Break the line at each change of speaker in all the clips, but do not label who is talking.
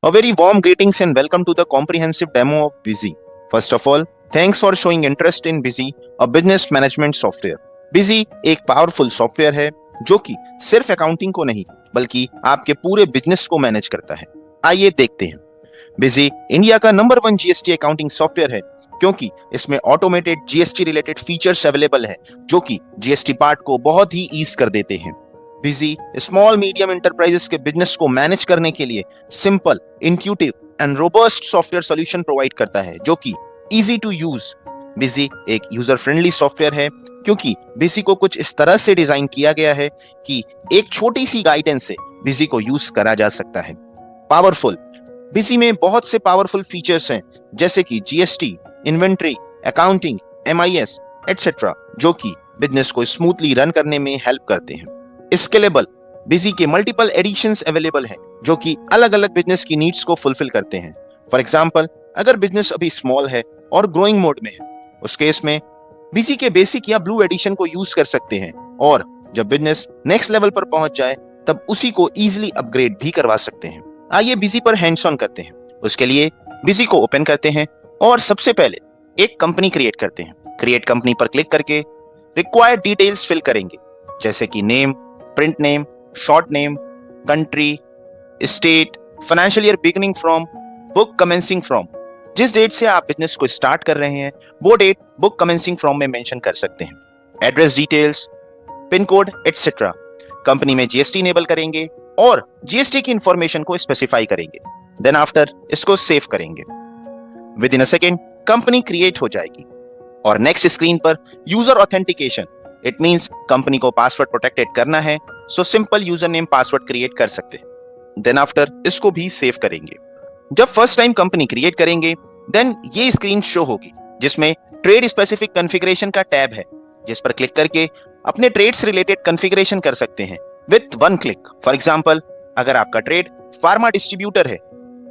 A very warm greetings and welcome to the comprehensive demo of Busy. First of all, thanks for showing interest in Busy, a business management software. Busy एक powerful software है जो कि सिर्फ accounting को नहीं बल्कि आपके पूरे बिजनेस को मैनेज करता है। आइए देखते हैं। Busy इंडिया का नंबर 1 जीएसटी अकाउंटिंग सॉफ्टवेयर है क्योंकि इसमें automated GST related features available है जो कि जीएसटी पार्ट को बहुत ही ईज कर देते हैं। बिजी स्मॉल मीडियम एंटरप्राइजेस के बिजनेस को मैनेज करने के लिए simple, intuitive and robust software solution provide करता है जो कि इजी टू यूज। बिजी एक यूजर फ्रेंडली सॉफ्टवेयर है क्योंकि बिजी को कुछ इस तरह से डिजाइन किया गया है कि एक छोटी सी गाइडेंस से बिजी को यूज करा जा सकता है। पावरफुल, बिजी में बहुत से पावरफुल फीचर्स हैं जैसे कि GST, inventory, accounting, MIS etcetera जो कि बिजनेस को स्मूथली रन करने में हेल्प करते हैं। स्केलेबल, बिजी के मल्टीपल एडिशंस अवेलेबल हैं जो कि अलग अलग बिजनेस की नीड्स को फुलफिल करते हैं। फॉर एग्जांपल, अगर बिजनेस अभी स्मॉल है और ग्रोइंग मोड में है, उस केस में बिजी के बेसिक या ब्लू एडिशन को यूज कर सकते हैं और जब बिजनेस नेक्स्ट लेवल पर पहुंच जाए तब उसी को इजीली अपग्रेड भी करवा सकते हैं। आइए बिजी पर हैंड्स ऑन करते हैं। उसके लिए बिजी को ओपन करते हैं और सबसे पहले एक कंपनी क्रिएट करते हैं। क्रिएट कंपनी पर क्लिक करके रिक्वायर्ड डिटेल्स फिल करेंगे जैसे कि name, print name, short name, country, state, financial year beginning from, book commencing from. जिस डेट से आप बिजनेस को स्टार्ट कर रहे हैं वो डेट बुक कमेंसिंग फ्रॉम में मेंशन कर सकते हैं। Address details, pin code etcetera. Company में जीएसटी इनेबल करेंगे और जीएसटी की इंफॉर्मेशन को स्पेसिफाई करेंगे। देन आफ्टर इसको सेव करेंगे। Within a second company create हो जाएगी और नेक्स्ट स्क्रीन पर user authentication, it means company को पासवर्ड प्रोटेक्टेड करना है, so simple user name password create कर सकते हैं। देन आफ्टर इसको भी सेव करेंगे। जब फर्स्ट टाइम कंपनी क्रिएट करेंगे देन ये स्क्रीन शो होगी जिसमें ट्रेड स्पेसिफिक कॉन्फ़िगरेशन का टैब है जिस पर क्लिक करके अपने ट्रेड्स रिलेटेड कॉन्फ़िगरेशन कर सकते हैं with one click. For example, अगर आपका ट्रेड फार्मा डिस्ट्रीब्यूटर है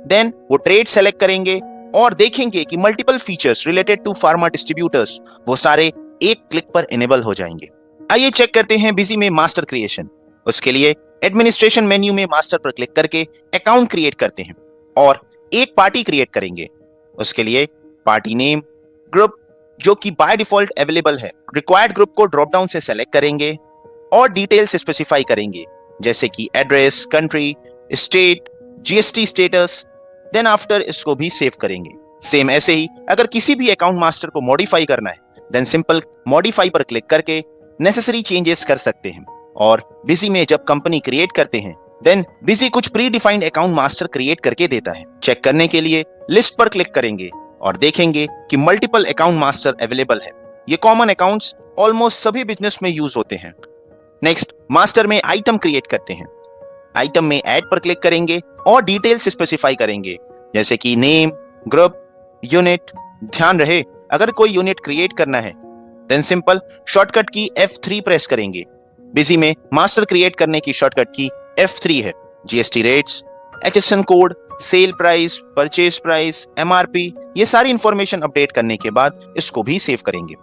देन वो ट्रेड सेलेक्ट करेंगे और देखेंगे कि multiple features related to pharma distributors वो सारे एक क्लिक पर इनेबल हो जाएंगे। आइए चेक करते हैं बिजी में मास्टर क्रिएशन। उसके लिए एडमिनिस्ट्रेशन मेन्यू में मास्टर पर क्लिक करके अकाउंट क्रिएट करते हैं और एक पार्टी क्रिएट करेंगे। उसके लिए पार्टी नेम, ग्रुप जो कि बाय डिफॉल्ट अवेलेबल है, रिक्वायर्ड ग्रुप को ड्रॉप डाउन से सेलेक्ट करेंगे और डिटेल्स स्पेसिफाई करेंगे जैसे कि address, country, state, GST status. Then after इसको भी सेव करेंगे। सेम ऐसे ही अगर किसी भी अकाउंट मास्टर को मॉडिफाई करना है देन सिंपल मॉडिफाई पर क्लिक करके नेसेसरी चेंजेस कर सकते हैं। और बिजी में जब कंपनी क्रिएट करते हैं देन बिजी कुछ pre defined account master create करके देता है। चेक करने के लिए लिस्ट पर क्लिक करेंगे और देखेंगे कि मल्टीपल अकाउंट मास्टर अवेलेबल है। ये कॉमन अकाउंट्स ऑलमोस्ट सभी बिजनेस में यूज होते हैं। नेक्स्ट, मास्टर में आइटम क्रिएट करते हैं। आइटम में ऐड पर क्लिक करेंगे और डिटेल्स स्पेसिफाई करेंगे जैसे कि नेम, ग्रुप, यूनिट। ध्यान रहे अगर कोई यूनिट क्रिएट करना है देन सिंपल शॉर्टकट की F3 प्रेस करेंगे। बिजी में मास्टर क्रिएट करने की शॉर्टकट की F3 है। GST rates, HSN code, sale price, purchase price, MRP, ये सारी इंफॉर्मेशन अपडेट करने के बाद इसको भी सेव करेंगे।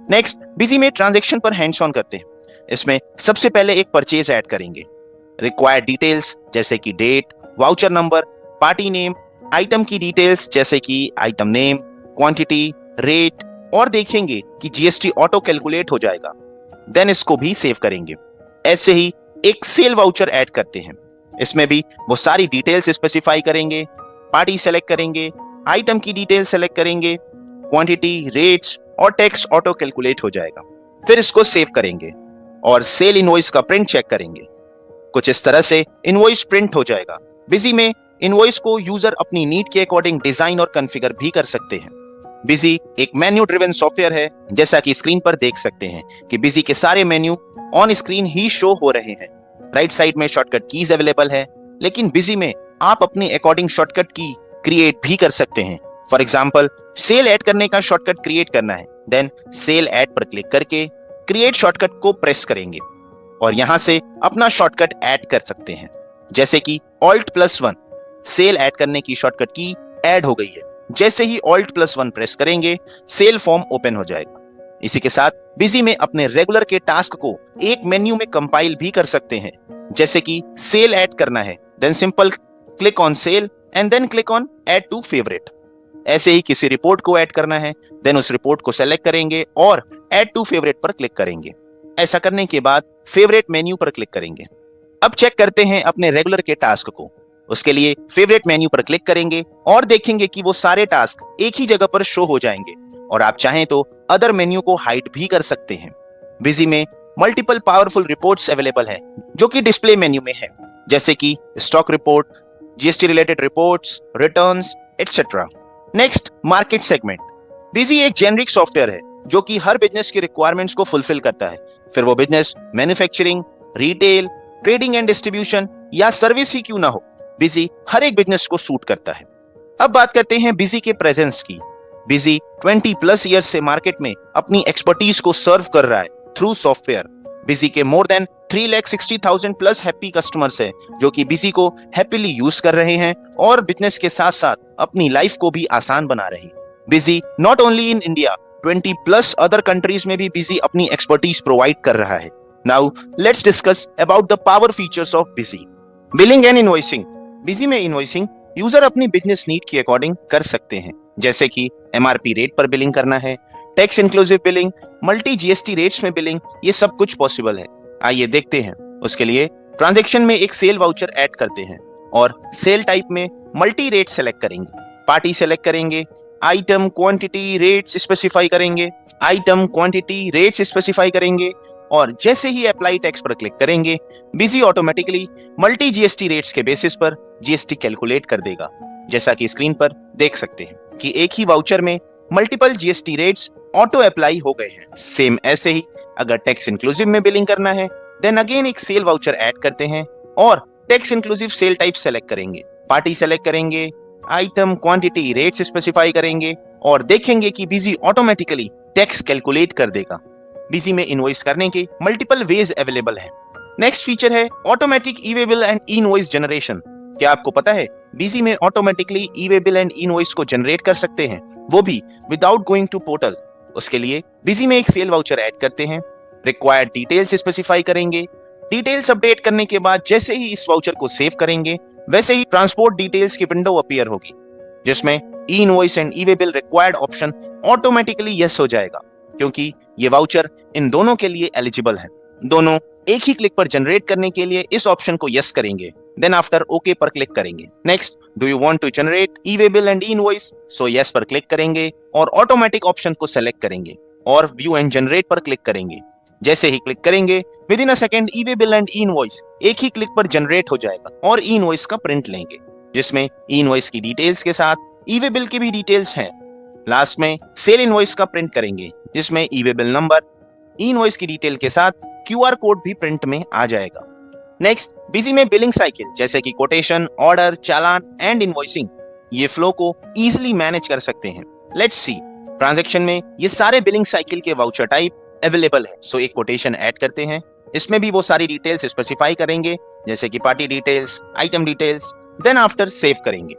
नेक्स्ट, बिजी में ट्रांजैक्शन पर हैंड्स ऑन करते हैं। इसमें सबसे पहले एक परचेज ऐड करेंगे। रिक्वायर्ड डिटेल्स जैसे कि date, voucher number, party name, item की डिटेल्स जैसे कि आइटम नेम, क्वांटिटी, रेट और देखेंगे कि जीएसटी ऑटो कैलकुलेट हो जाएगा। देन इसको भी सेव करेंगे। ऐसे ही एक सेल वाउचर ऐड करते हैं। इसमें भी वो सारी डिटेल्स स्पेसिफाई करेंगे, पार्टी सेलेक्ट करेंगे, आइटम की डिटेल्स सेलेक्ट करेंगे, क्वांटिटी, रेट्स और टैक्स ऑटो कैलकुलेट हो जाएगा। फिर इसको सेव करेंगे और सेल इनवॉइस का प्रिंट चेक करेंगे। कुछ इस तरह से इनवॉइस प्रिंट हो जाएगा। बिजी में इनवॉइस को यूजर अपनी नीड के अकॉर्डिंग डिजाइन और कॉन्फ़िगर भी कर सकते हैं। बिजी एक मेन्यू ड्रिवन सॉफ्टवेयर है जैसा कि स्क्रीन पर देख सकते हैं कि बिजी के सारे menu on screen he show हो रहे हैं। राइट साइड में शॉर्टकट कीज अवेलेबल है लेकिन बिजी में आप अपने अकॉर्डिंग शॉर्टकट की क्रिएट भी कर सकते हैं। फॉर एग्जांपल, सेल ऐड करने का शॉर्टकट क्रिएट करना है देन सेल ऐड पर क्लिक करके क्रिएट शॉर्टकट को प्रेस करेंगे और यहां से अपना शॉर्टकट ऐड कर सकते हैं जैसे कि Alt+1। सेल ऐड करने की शॉर्टकट की ऐड हो गई है। जैसे ही Alt+1 प्रेस करेंगे सेल फॉर्म ओपन हो जाएगा। इसी के साथ बिजी में अपने रेगुलर के टास्क को एक मेन्यू में कंपाइल भी कर सकते हैं जैसे कि सेल ऐड करना है then simple click on sale and then click on add to favourite. ऐसे ही किसी रिपोर्ट को ऐड करना है, देन उस रिपोर्ट को सेलेक्ट करेंगे और ऐड टू फेवरेट पर क्लिक करेंगे। ऐसा करने के बाद फेवरेट मेन्यू पर क्लिक करेंगे। अब चेक करते हैं अपने रेगुलर के टास्क को। उसके लिए फेवरेट मेन्यू पर क्लिक करेंगे और देखेंगे कि वो सारे टास्क एक ही जगह पर शो हो जाएंगे, और आप चाहें तो अदर मेन्यू को हाइड भी कर सकते हैं। बिजी में मल्टीपल पावरफुल रिपोर्ट्स अवेलेबल है जो कि डिस्प्ले मेन्यू में है, जैसे कि stock report, GST related reports, returns etcetera. Next, market segment. Busy एक जेनरिक सॉफ्टवेयर है जो कि हर बिजनेस की रिक्वायरमेंट्स को फुलफिल करता है, फिर वो business manufacturing, retail, trading and distribution या सर्विस ही क्यों ना हो, बिजी हर एक बिजनेस को सूट करता है। अब बात करते हैं बिजी के प्रेजेंस की। बिजी 20+ ईयर्स से मार्केट में अपनी एक्सपर्टीज को सर्व कर रहा है थ्रू सॉफ्टवेयर। बिजी के more than 3,60,000 plus happy customers है जो कि बिजी को हैप्पीली यूज कर रहे हैं और बिजनेस के साथ साथ अपनी लाइफ को भी आसान बना रहे हैं। Busy not only in India, 20+ other countries में भी बिजी अपनी एक्सपर्टीज प्रोवाइड कर रहा है। Now let's discuss about the power features of busy. Billing and invoicing. Busy में इनवॉइसिंग यूजर अपनी बिजनेस नीड के अकॉर्डिंग कर सकते हैं, जैसे कि एमआरपी रेट पर बिलिंग करना है, tax inclusive billing, multi GST rates में बिलिंग, ये सब कुछ पॉसिबल है। आइए देखते हैं। उसके लिए ट्रांजैक्शन में एक सेल वाउचर ऐड करते हैं और सेल टाइप में मल्टी रेट सेलेक्ट करेंगे, पार्टी सेलेक्ट करेंगे, आइटम क्वांटिटी रेट्स स्पेसिफाई करेंगे, आइटम क्वांटिटी रेट्स स्पेसिफाई करेंगे, और जैसे ही अप्लाई टैक्स पर क्लिक करेंगे, busy automatically multi GST rates के बेसिस पर जीएसटी कैलकुलेट कर देगा। जैसा कि स्क्रीन पर देख सकते हैं कि एक ही वाउचर में multiple GST rates auto apply हो गए हैं। सेम ऐसे ही अगर टैक्स इंक्लूसिव में बिलिंग करना है, देन अगेन एक सेल वाउचर ऐड करते हैं और tax inclusive sale type select करेंगे, पार्टी सेलेक्ट करेंगे, आइटम क्वांटिटी रेट्स स्पेसिफाई करेंगे और देखेंगे कि बिजी ऑटोमेटिकली टैक्स कैलकुलेट कर देगा। बिजी में इनवॉइस करने के मल्टीपल वेज अवेलेबल है। नेक्स्ट फीचर है automatic e-way bill and invoice generation. क्या आपको पता है बिजी में automatically e-way bill and invoice को जनरेट कर सकते हैं, वो भी विदाउट गोइंग टू पोर्टल। उसके लिए बिजी में एक सेल वाउचर ऐड करते हैं, रिक्वायर्ड डिटेल्स स्पेसिफाई करेंगे, डिटेल्स अपडेट करने के बाद जैसे ही इस वाउचर को सेव करेंगे, वैसे ही ट्रांसपोर्ट डिटेल्स की विंडो अपीयर होगी जिसमें ई invoice and e-way bill required option automatically yes हो जाएगा, क्योंकि ये वाउचर इन दोनों के लिए एलिजिबल है। दोनों एक ही क्लिक पर जनरेट करने के लिए इस ऑप्शन को यस करेंगे, देन आफ्टर ओके पर क्लिक करेंगे। Next, do you want to generate e-way bill and invoice, so yes पर क्लिक करेंगे और ऑटोमेटिक ऑप्शन को सेलेक्ट करेंगे और व्यू एंड जनरेट पर क्लिक करेंगे। जैसे ही क्लिक करेंगे, within a second e-way bill and invoice एक ही क्लिक पर जनरेट हो जाएगा और ई इनवॉइस का प्रिंट लेंगे, जिसमें ई इनवॉइस की डिटेल्स के साथ ई-वे बिल की भी डिटेल्स हैं। लास्ट में सेल इनवॉइस का प्रिंट करेंगे, जिसमें ई-वे बिल नंबर, ई इनवॉइस की डिटेल के साथ क्यूआर कोड भी प्रिंट में आ जाएगा। नेक्स्ट, बिजी में बिलिंग साइकिल जैसे कि quotation, order, challan and invoicing, ये फ्लो को इजीली मैनेज कर सकते हैं। लेट्स सी, ट्रांजैक्शन में ये सारे बिलिंग साइकिल के वाउचर टाइप अवेलेबल है। सो एक कोटेशन ऐड करते हैं, इसमें भी वो सारी डिटेल्स स्पेसिफाई करेंगे जैसे कि party details, item details, then after save करेंगे।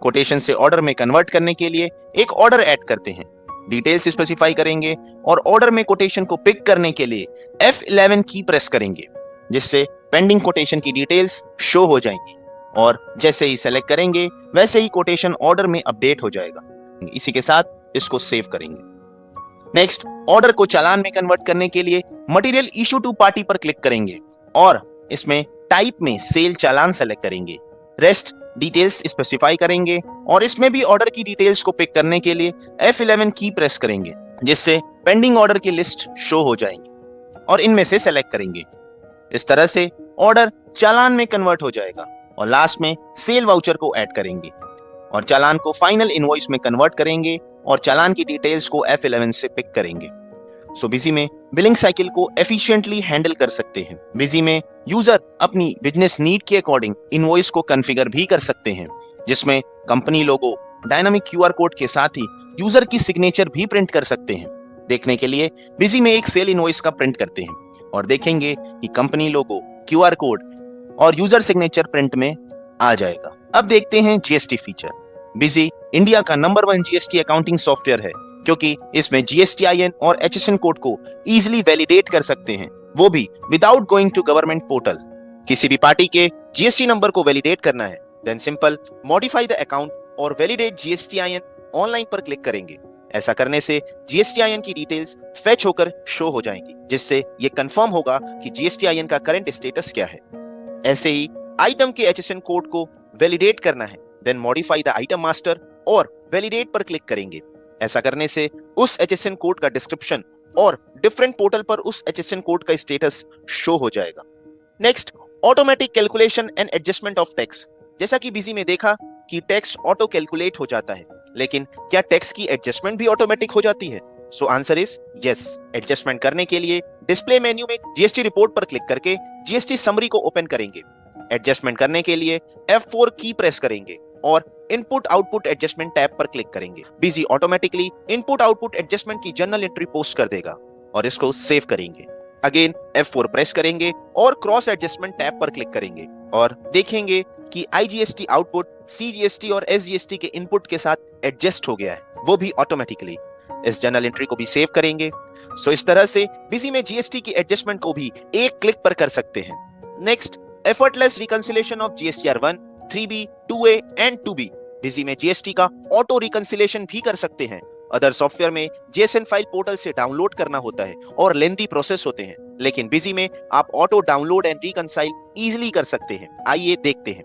कोटेशन से ऑर्डर में कन्वर्ट करने के लिए एक ऑर्डर ऐड करते हैं, डिटेल्स स्पेसिफाई करेंगे और ऑर्डर में कोटेशन को पिक करने के लिए F11 की प्रेस करेंगे, जिससे पेंडिंग कोटेशन की डिटेल्स शो हो जाएंगी और जैसे ही सेलेक्ट करेंगे वैसे ही कोटेशन ऑर्डर में अपडेट हो जाएगा। इसी के साथ इसको सेव करेंगे। नेक्स्ट, ऑर्डर को चालान में कन्वर्ट करने के लिए मटेरियल इशू टू पार्टी पर क्लिक करेंगे और इसमें टाइप में सेल चालान सेलेक्ट करेंगे। रेस्ट डिटेल्स स्पेसिफाई करेंगे और इसमें भी ऑर्डर की डिटेल्स को पिक करने के लिए F11 की प्रेस करेंगे, जिससे पेंडिंग ऑर्डर की लिस्ट शो हो जाएंगी और इनमें से सेलेक्ट करेंगे। इस तरह से ऑर्डर चालान में कन्वर्ट हो जाएगा और लास्ट में सेल वाउचर को ऐड करेंगे और चालान को फाइनल इनवॉइस में कन्वर्ट करेंगे और चालान की डिटेल्स को F11 से पिक करेंगे। सो बिजी में बिलिंग साइकिल को एफिशिएंटली हैंडल कर सकते हैं। बिजी में यूजर अपनी बिजनेस नीड के अकॉर्डिंग इनवॉइस को कॉन्फ़िगर भी कर सकते हैं, जिसमें कंपनी लोगो, डायनामिक क्यूआर कोड के साथ ही यूजर की सिग्नेचर भी प्रिंट कर सकते हैं। देखने के लिए बिजी में एक सेल इनवॉइस का प्रिंट करते हैं और देखेंगे कि कंपनी लोगो, क्यूआर कोड और यूजर सिग्नेचर प्रिंट में आ जाएगा। अब देखते हैं जीएसटी फीचर। बिजी इंडिया का नंबर 1 जीएसटी अकाउंटिंग सॉफ्टवेयर है, क्योंकि इसमें जीएसटीआईएन और एचएसएन कोड को इजीली वैलिडेट कर सकते हैं, वो भी without going to government portal. किसी भी पार्टी के जीएसटी नंबर को वैलिडेट करना है then simple modify the account और वैलिडेट जीएसटीआईएन ऑनलाइन पर क्लिक करेंगे। ऐसा करने से जीएसटीआईएन की डिटेल्स फेच होकर शो हो जाएंगी, जिससे ये कंफर्म होगा कि जीएसटीआईएन का करंट स्टेटस क्या है। ऐसे ही आइटम के एचएसएन कोड को वैलिडेट करना है, then modify the item master और वैलिडेट पर क्लिक करेंगे। ऐसा करने से उस एचएसएन कोड का डिस्क्रिप्शन और डिफरेंट पोर्टल पर उस एचएसएन कोड का स्टेटस शो हो जाएगा। Next, automatic calculation and adjustment of text. जैसा कि बिजी में देखा कि टेक्स्ट ऑटो कैलकुलेट हो जाता है, लेकिन क्या टेक्स्ट की एडजस्टमेंट भी ऑटोमेटिक हो जाती है? So answer is yes. Adjustment करने के लिए डिस्प्ले मेन्यू में जीएसटी रिपोर्ट पर क्लिक करके जीएसटी समरी को ओपन करेंगे। एडजस्टमेंट करने के लिए F4 की प्रेस करेंगे और इनपुट आउटपुट एडजस्टमेंट टैब पर क्लिक करेंगे। Busy automatically input output adjustment की जर्नल एंट्री पोस्ट कर देगा और इसको सेव करेंगे। अगेन F4 प्रेस करेंगे और क्रॉस एडजस्टमेंट टैब पर क्लिक करेंगे और देखेंगे कि IGST आउटपुट CGST और SGST के इनपुट के साथ एडजस्ट हो गया है, वो भी ऑटोमेटिकली। इस जर्नल एंट्री को भी सेव करेंगे। सो इस तरह से बिजी में जीएसटी की एडजस्टमेंट को भी एक क्लिक पर कर सकते हैं। Next, effortless reconciliation of GSTR 1, 3B, 2A and 2B। Busy में जीएसटी का ऑटो रिकंसिलेशन भी कर सकते हैं। अदर सॉफ्टवेयर में जेएसएन फाइल पोर्टल से डाउनलोड करना होता है और लेंथी प्रोसेस होते हैं, लेकिन बिजी में आप auto download and reconcile easily कर सकते हैं। आइए देखते हैं।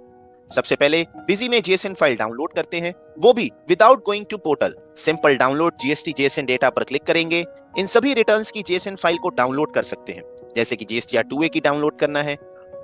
सबसे पहले बिजी में जेएसएन फाइल डाउनलोड करते हैं, वो भी without going to portal. Simple download GST JSON data पर क्लिक करेंगे। इन सभी रिटर्न्स की जेएसएन फाइल को डाउनलोड कर सकते हैं, जैसे कि जीएसटीआर 2A की डाउनलोड करना है,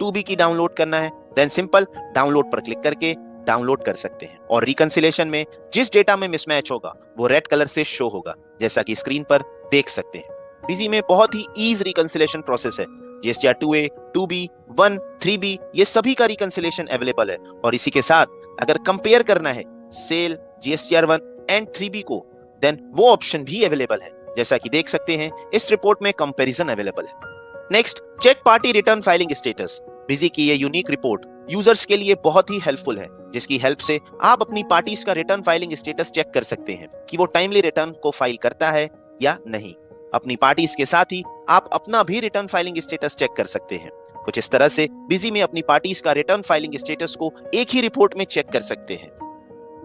2B की डाउनलोड करना है, देन सिंपल डाउनलोड पर क्लिक करके डाउनलोड कर सकते हैं। और रिकंसिलेशन में जिस डेटा में मिसमैच होगा वो रेड कलर से शो होगा, जैसा कि स्क्रीन पर देख सकते हैं। बिजी में बहुत ही ईज रिकंसिलेशन प्रोसेस है। जीएसटीआर 2A, 2B, 1, 3B ये सभी का रिकंसिलेशन अवेलेबल है। और इसी के साथ अगर कंपेयर करना है सेल, जीएसटीआर 1 एंड 3B को, देन वो ऑप्शन भी अवेलेबल है, जैसा कि देख सकते हैं इस रिपोर्ट में कंपैरिजन अवेलेबल है। Next, check party return filing status. Busy की ये यूनिक रिपोर्ट यूजर्स के लिए बहुत ही हेल्पफुल है, जिसकी हेल्प से आप अपनी पार्टीज का रिटर्न फाइलिंग स्टेटस चेक कर सकते हैं कि वो टाइमली रिटर्न को फाइल करता है या नहीं। अपनी पार्टीज के साथ ही आप अपना भी रिटर्न फाइलिंग स्टेटस चेक कर सकते हैं। कुछ इस तरह से बिजी में अपनी पार्टीज का रिटर्न फाइलिंग स्टेटस को एक ही रिपोर्ट में चेक कर सकते हैं।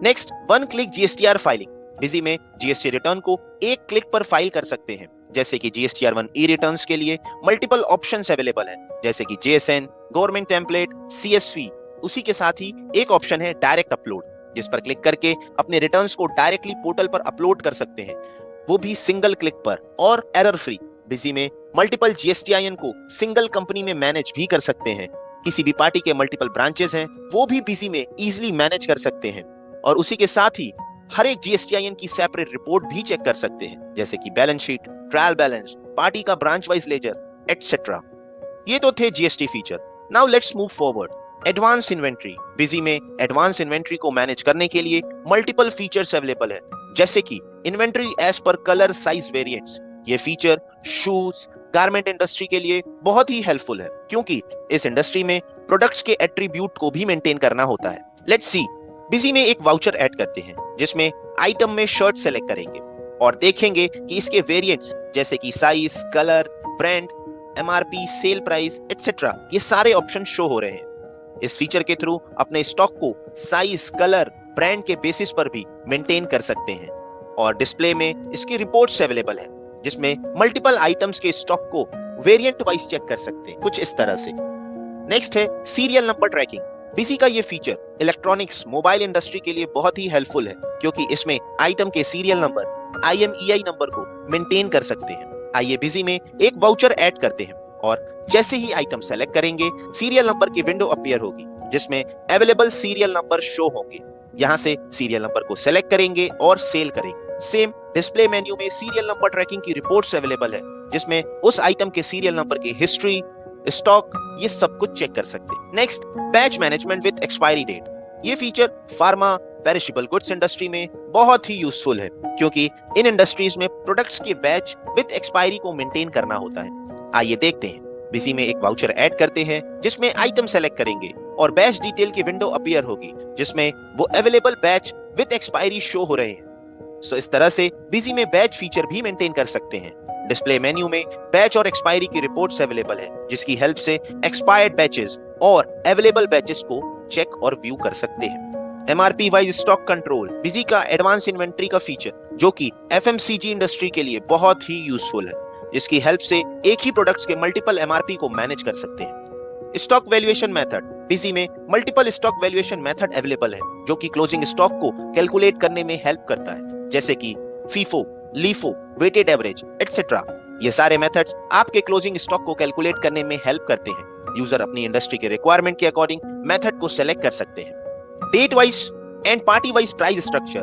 Next, one click GSTR filing. Busy में जीएसटी रिटर्न को एक क्लिक पर फाइल कर सकते हैं, जैसे कि जीएसटीआर 1 ई रिटर्न्स के लिए मल्टीपल ऑप्शंस अवेलेबल हैं, जैसे कि जेएसएन, गवर्नमेंट टेम्पलेट, CSV। उसी के साथ ही एक ऑप्शन है डायरेक्ट अपलोड, जिस पर क्लिक करके अपने रिटर्न्स को डायरेक्टली पोर्टल पर अपलोड कर सकते हैं, वो भी सिंगल क्लिक पर और एरर फ्री। बिजी में मल्टीपल जीएसटीआईएन को सिंगल कंपनी में मैनेज भी कर सकते हैं। किसी भी पार्टी के मल्टीपल ब्रांचेस हैं वो भी बिजी में इजीली मैनेज कर सकते हैं। और उसी के साथ ही हर एक जीएसटीआईएन की सेपरेट रिपोर्ट भी चेक कर सकते हैं, जैसे कि balance sheet, trial balance, party का ब्रांच वाइज लेजर एटसेट्रा। ये तो थे GST feature. Now let's move forward. Advance inventory. Busy में एडवांस इन्वेंट्री को मैनेज करने के लिए मल्टीपल फीचर्स अवेलेबल है, जैसे कि inventory as per colour size variants. ये फीचर शूज, गारमेंट इंडस्ट्री के लिए बहुत ही हेल्पफुल है, क्योंकि इस इंडस्ट्री में प्रोडक्ट्स के एट्रीब्यूट को भी मेंटेन करना होता है। Let's see. बिजी में एक वाउचर ऐड करते हैं, जिसमें आइटम में शर्ट सेलेक्ट करेंगे और देखेंगे कि इसके वेरिएंट्स जैसे कि size, colour, brand, MRP, sale price etcetera ये सारे ऑप्शन शो हो रहे हैं। इस फीचर के थ्रू अपने स्टॉक को साइज, कलर, ब्रांड के बेसिस पर भी मेंटेन कर सकते हैं। और डिस्प्ले में इसकी रिपोर्ट्स अवेलेबल है, जिसमें मल्टीपल आइटम्स के स्टॉक को वेरिएंट वाइज चेक कर सकते हैं, कुछ इस तरह से। नेक्स्ट है सीरियल नंबर ट्रैकिंग। बिजी का ये फीचर इलेक्ट्रॉनिक्स, मोबाइल इंडस्ट्री के लिए बहुत ही हेल्पफुल है, क्योंकि इसमें आइटम के सीरियल नंबर, IMEI नंबर को मेंटेन कर सकते हैं। आइए बिजी में एक वाउचर ऐड करते हैं और जैसे ही आइटम सेलेक्ट करेंगे सीरियल नंबर की विंडो अपीयर होगी, जिसमें अवेलेबल सीरियल नंबर शो होंगे। यहाँ से सीरियल नंबर को सेलेक्ट करेंगे और सेल करेंगे। सेम डिस्प्ले मेन्यू में सीरियल नंबर ट्रैकिंग की रिपोर्ट्स अवेलेबल है, जिसमें उस आइटम के सीरियल नंबर की हिस्ट्री, स्टॉक ये सब कुछ चेक कर सकते हैं। Next, batch management with expiry date. ये feature pharma, perishable goods industry में बहुत ही यूजफुल है, क्योंकि इन इंडस्ट्रीज में प्रोडक्ट्स के बैच विद एक्सपायरी को मेंटेन करना होता है। आइए देखते हैं। बिजी में एक वाउचर ऐड करते हैं, जिसमें आइटम सेलेक्ट करेंगे और बैच डिटेल की विंडो अपीयर होगी, जिसमें वो available batch with expiry show हो रहे हैं। सो इस तरह से बिजी में बैच फीचर भी मेंटेन कर सकते हैं। डिस्प्ले मेन्यू में बैच और एक्सपायरी की रिपोर्ट्स अवेलेबल है, जिसकी हेल्प से एक्सपायर्ड बैचेस और अवेलेबल बैचेस को चेक और व्यू कर सकते हैं। MRP wise stock control, busy का एडवांस इन्वेंट्री का फीचर जो कि FMCG इंडस्ट्री के लिए बहुत ही यूजफुल है, जिसकी हेल्प से एक ही प्रोडक्ट्स के मल्टीपल MRP को मैनेज कर सकते हैं। स्टॉक वैल्यूएशन मेथड, बिजी में multiple stock valuation method available है जो कि क्लोजिंग स्टॉक को कैलकुलेट करने में हेल्प करता है, जैसे कि FIFO, LIFO, weighted average etcetera. ये सारे मेथड्स आपके क्लोजिंग स्टॉक को कैलकुलेट करने में हेल्प करते हैं। यूजर अपनी इंडस्ट्री के रिक्वायरमेंट के अकॉर्डिंग मेथड को सेलेक्ट कर सकते हैं। Date wise and party wise price structure,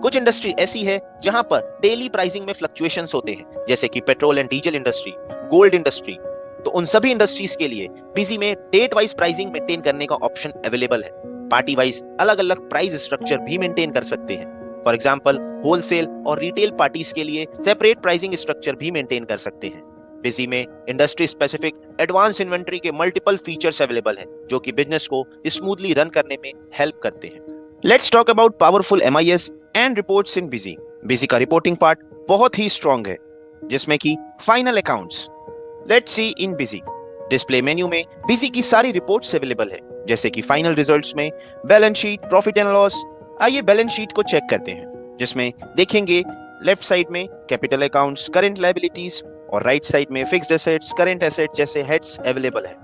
कुछ इंडस्ट्री ऐसी है जहां पर डेली प्राइसिंग में फ्लक्चुएशंस होते हैं, जैसे कि petrol and diesel industry, gold industry. तो उन सभी इंडस्ट्रीज के लिए बिजी में डेट वाइज प्राइसिंग मेंटेन करने का ऑप्शन अवेलेबल है। पार्टी वाइज अलग अलग प्राइस स्ट्रक्चर भी मेंटेन कर सकते हैं। फॉर एग्जांपल होलसेल और रिटेल पार्टीज के लिए सेपरेट प्राइसिंग स्ट्रक्चर भी मेंटेन कर सकते हैं। बिजी में इंडस्ट्री स्पेसिफिक एडवांस इन्वेंट्री के मल्टीपल फीचर्स अवेलेबल है जो कि बिजनेस को स्मूथली रन करने में हेल्प करते हैं। Let's talk about powerful MIS and reports in busy. Busy का रिपोर्टिंग पार्ट बहुत ही स्ट्रॉन्ग है, जिसमें कि final accounts. Let's see in busy. Display menu में बिजी की सारी रिपोर्ट्स अवेलेबल है, जैसे कि फाइनल रिजल्ट्स में balance sheet, profit and loss. आइए बैलेंस शीट को चेक करते हैं, जिसमें देखेंगे लेफ्ट साइड में कैपिटल अकाउंट्स, करंट लायबिलिटीज और राइट साइड में फिक्स्ड एसेट्स, करंट एसेट्स जैसे हेड्स अवेलेबल है।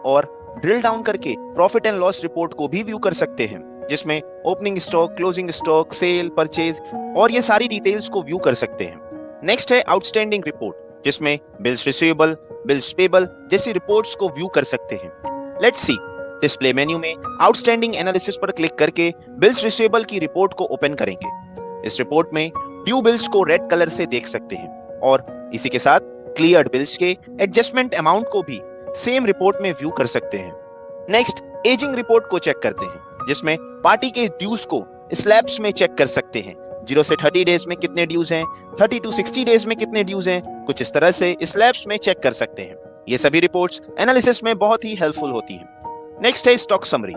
और ड्रिल डाउन करके प्रॉफिट एंड लॉस रिपोर्ट को भी व्यू कर सकते हैं, जिसमें opening stock, closing stock, sale, purchase और ये सारी डिटेल्स को व्यू कर सकते हैं। नेक्स्ट है आउटस्टैंडिंग रिपोर्ट, जिसमें बिल्स रिसीवेबल, बिल्स पेबल जैसी रिपोर्ट्स को व्यू कर सकते हैं। Let's see. डिस्प्ले मेन्यू में आउटस्टैंडिंग एनालिसिस पर क्लिक करके बिल्स रिसीवेबल की रिपोर्ट को ओपन करेंगे। इस रिपोर्ट में ड्यू बिल्स को रेड कलर से देख सकते हैं और इसी के साथ क्लियर्ड बिल्स के एडजस्टमेंट अमाउंट को भी सेम रिपोर्ट में व्यू कर सकते हैं। नेक्स्ट एजिंग रिपोर्ट को चेक करते हैं, जिसमें पार्टी के ड्यूज को स्लैब्स में चेक कर सकते हैं। 0 से 30 डेज में कितने ड्यूज हैं, 30 to 60 डेज में कितने ड्यूज हैं, कुछ इस तरह से स्लैब्स में चेक कर सकते हैं। ये सभी रिपोर्ट्स एनालिसिस में बहुत ही हेल्पफुल होती हैं। नेक्स्ट है स्टॉक समरी।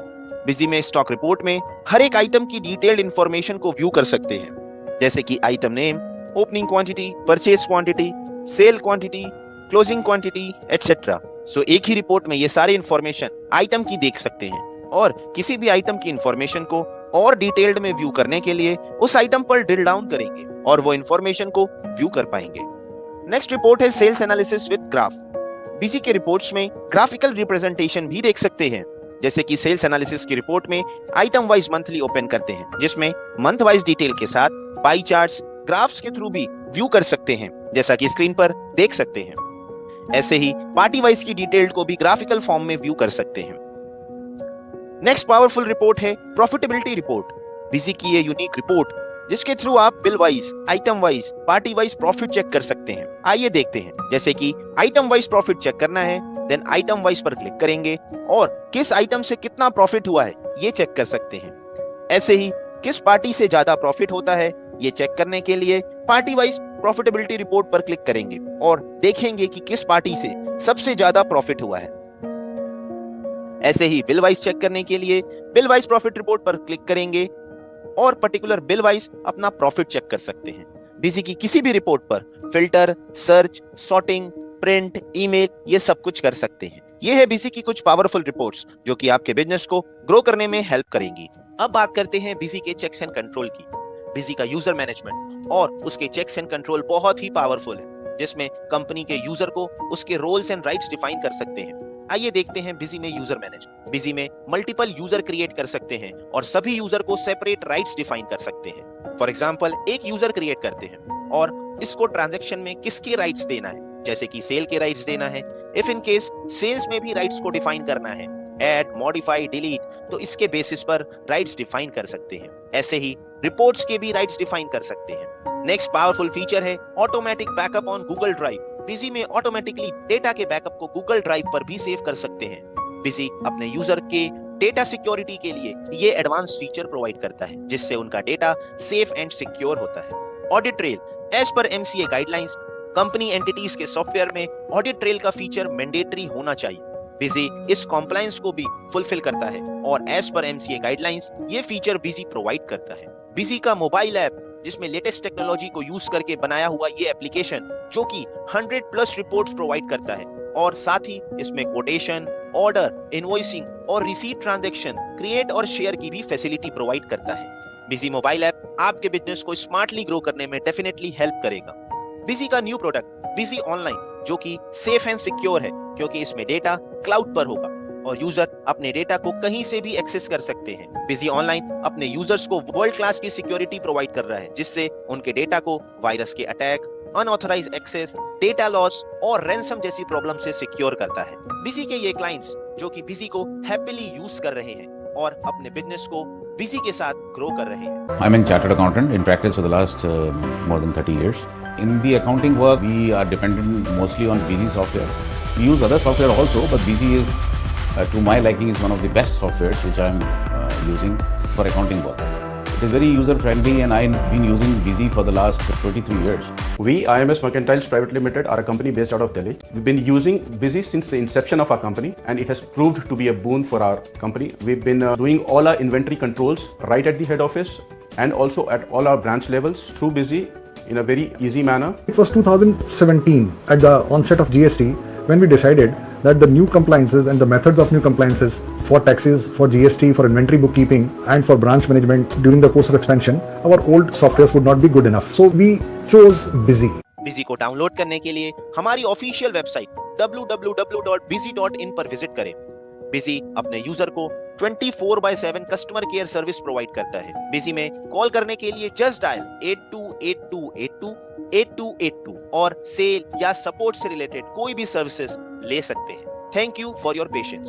बिजी में स्टॉक रिपोर्ट में हर एक आइटम की डिटेल्ड इंफॉर्मेशन को व्यू कर सकते हैं, जैसे कि item name, opening quantity, purchase quantity, sale quantity, closing quantity etcetera. So एक ही रिपोर्ट में ये सारी इंफॉर्मेशन आइटम की देख सकते हैं और किसी भी आइटम की इंफॉर्मेशन को और डिटेल्ड में व्यू करने के लिए उस आइटम पर ड्रिल डाउन करेंगे और वो इंफॉर्मेशन को व्यू कर पाएंगे। नेक्स्ट रिपोर्ट है sales analysis with graph. Busy के रिपोर्ट्स में ग्राफिकल रिप्रेजेंटेशन भी देख सकते हैं, जैसे कि सेल्स एनालिसिस की रिपोर्ट में आइटम वाइज मंथली ओपन करते हैं, जिसमें मंथ वाइज डिटेल के साथ पाई चार्ट्स, ग्राफ्स के थ्रू भी व्यू कर सकते हैं, जैसा कि स्क्रीन पर देख सकते हैं। ऐसे ही पार्टी वाइज की डिटेल्ड को भी ग्राफिकल फॉर्म में व्यू कर सकते हैं। नेक्स्ट पावरफुल रिपोर्ट है प्रॉफिटेबिलिटी रिपोर्ट। बिजी की ये यूनिक रिपोर्ट, जिसके थ्रू आप bill wise, item wise, party wise profit check कर सकते हैं। आइए देखते हैं। जैसे कि आइटम वाइज प्रॉफिट चेक करना है, देन आइटम वाइज पर क्लिक करेंगे और किस आइटम से कितना प्रॉफिट हुआ है ये चेक कर सकते हैं। ऐसे ही किस पार्टी से ज्यादा प्रॉफिट होता है ये चेक करने के लिए पार्टी वाइज प्रॉफिटेबिलिटी रिपोर्ट पर क्लिक करेंगे और देखेंगे कि किस पार्टी से सबसे ज्यादा प्रॉफिट हुआ है। ऐसे ही बिल वाइज चेक करने के लिए बिल वाइज प्रॉफिट रिपोर्ट पर क्लिक करेंगे और पर्टिकुलर बिल वाइज अपना प्रॉफिट चेक कर सकते हैं। बिजी की किसी भी रिपोर्ट पर filter, search, sorting, print, email ये सब कुछ कर सकते हैं। ये है बिजी की कुछ पावरफुल रिपोर्ट्स जो कि आपके बिजनेस को ग्रो करने में हेल्प करेंगी। अब बात करते हैं बिजी के चेक्स एंड कंट्रोल की। बिजी का यूजर मैनेजमेंट और उसके चेक्स एंड कंट्रोल बहुत ही पावरफुल है, जिसमें कंपनी के यूजर को उसके रोल्स एंड राइट्स डिफाइन कर सकते हैं। आइए देखते हैं बिजी में यूजर मैनेजमेंट। बिजी में मल्टीपल यूजर क्रिएट कर सकते हैं और सभी यूजर को सेपरेट राइट्स डिफाइन कर सकते हैं। फॉर एग्जांपल एक यूजर क्रिएट करते हैं और इसको ट्रांजैक्शन में किसके राइट्स देना है, जैसे कि सेल के राइट्स देना है। इफ इन केस सेल्स में भी राइट्स को डिफाइन करना है, ऐड, मॉडिफाई, डिलीट, तो इसके बेसिस पर राइट्स डिफाइन कर सकते हैं। ऐसे ही रिपोर्ट्स के भी राइट्स डिफाइन कर सकते हैं। नेक्स्ट पावरफुल फीचर है automatic backup on Google drive. Busy में ऑटोमेटिकली डेटा के बैकअप को गूगल ड्राइव पर भी सेव कर सकते हैं। बिजी अपने यूजर के डेटा सिक्योरिटी के लिए ये एडवांस फीचर प्रोवाइड करता है, जिससे उनका डेटा सेफ एंड सिक्योर होता है। Audit trail, as per MCA guidelines company entities के सॉफ्टवेयर में ऑडिट ट्रेल का फीचर मैंडेटरी होना चाहिए। बिजी इस कॉम्प्लायंस को भी फुलफिल करता है और एज पर MCA गाइडलाइंस ये फीचर बिजी प्रोवाइड करता है। बिजी का मोबाइल ऐप, जिसमें लेटेस्ट टेक्नोलॉजी को यूज करके बनाया हुआ ये एप्लीकेशन, जो कि 100+ रिपोर्ट्स प्रोवाइड करता है और साथ ही इसमें कोटेशन, ऑर्डर, इनवॉइसिंग और रिसीट ट्रांजैक्शन क्रिएट और शेयर की भी फैसिलिटी प्रोवाइड करता है। बिजी मोबाइल ऐप आपके बिजनेस को स्मार्टली ग्रो करने में डेफिनेटली हेल्प करेगा। बिजी का न्यू प्रोडक्ट बिजी ऑनलाइन, जो कि सेफ एंड सिक्योर है क्योंकि इसमें डेटा क्लाउड पर होगा और यूजर अपने डेटा को कहीं से भी एक्सेस कर सकते हैं। बिजी ऑनलाइन अपने यूजर्स को वर्ल्ड क्लास की सिक्योरिटी प्रोवाइड कर रहा है, जिससे उनके डेटा को वायरस के attack, unauthorised access, data loss और रैंसम जैसी प्रॉब्लम से सिक्योर करता है। बिजी के ये क्लाइंट्स जो कि बिजी को हैप्पीली यूज कर रहे हैं और अपने बिजनेस को बिजी के साथ ग्रो कर रहे हैं।
I'm a chartered accountant in practice for the last more than 30 years. In the accounting work, we are dependent mostly on Busy software. We use other software also, but Busy is, to my liking, is one of the best softwares which I'm using for accounting work. It is very user friendly, and I've been using Busy for the last 23 years.
We, IMS Mercantiles Private Limited, are a company based out of Delhi. We've been using Busy since the inception of our company, and it has proved to be a boon for our company. We've been doing all our inventory controls right at the head office and also at all our branch levels through Busy in a very easy manner.
It was 2017 at the onset of GST when we decided that the new compliances and the methods of new compliances for taxes, for GST, for inventory bookkeeping and for branch management during the course of expansion, our old softwares would not be good enough. So we chose Busy.
Busy को download करने के लिए हमारी official website www.busy.in पर visit करें। Busy अपने user को 24/7 customer care service provide करता है। बिजी में कॉल करने के लिए जस्ट डायल 828282 और सेल या सपोर्ट से रिलेटेड कोई भी सर्विसेज ले सकते हैं। Thank you for your patience.